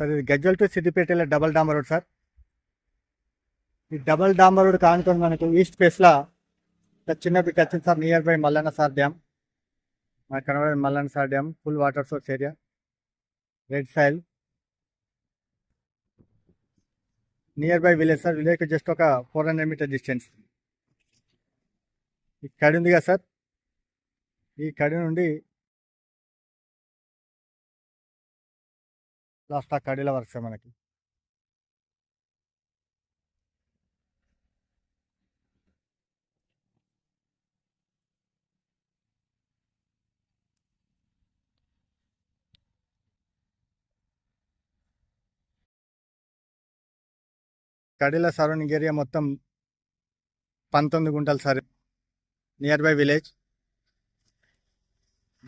Sir ఇది Gajwel to Siddipet వెళ్ళే double డాంబర్ రోడ్ సార్. ఈ డబల్ డాంబర్ రోడ్ కానుకొని మనకు ఈస్ట్ ఫేస్లో చిన్న బిట్ వచ్చింది sir. Near by Mallanna sir dam. మనకు కనబడే Mallanna sir dam full water source area, red soil. Near by village sir. విలేజ్కి జస్ట్ ఒక 400 మీటర్ డిస్టెన్స్. ఈ కడి ఉంది కదా సార్, ఈ కడి నుండి లాస్ట్ ఆ కడిలో వరకు సార్ మనకి. కడిల సరౌండింగ్ ఏరియా మొత్తం 19 గుంటలు sir. Near by village.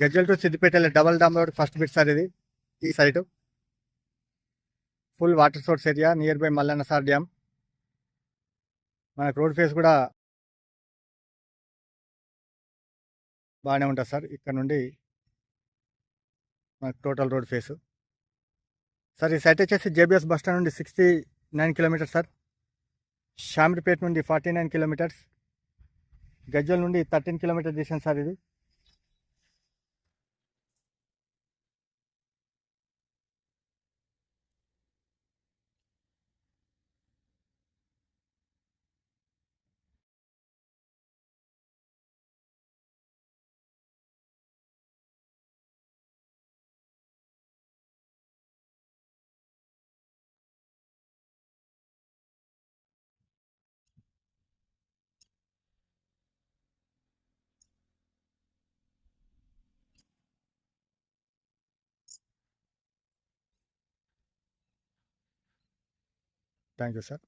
Gajwel to Siddipet వెళ్ళే డబల్ డాంబర్ రోడ్ ఫస్ట్ బిట్ సార్ ఇది. ఈ site full water source area, near by Mallanna sir dam. మనకు రోడ్ ఫేస్ కూడా బాగానే ఉంటుంది సార్. ఇక్కడ నుండి మనకు టోటల్ రోడ్ ఫేసు సార్. ఈ సైట్ వచ్చేసి జేబీఎస్ బస్ స్టాండ్ నుండి 69 కిలోమీటర్స్ సార్. షామిర్పేట నుండి 49 కిలోమీటర్స్. గజ్వల్ నుండి 13 కిలోమీటర్ డిస్టెన్స్ సార్ ఇది. Thank you sir.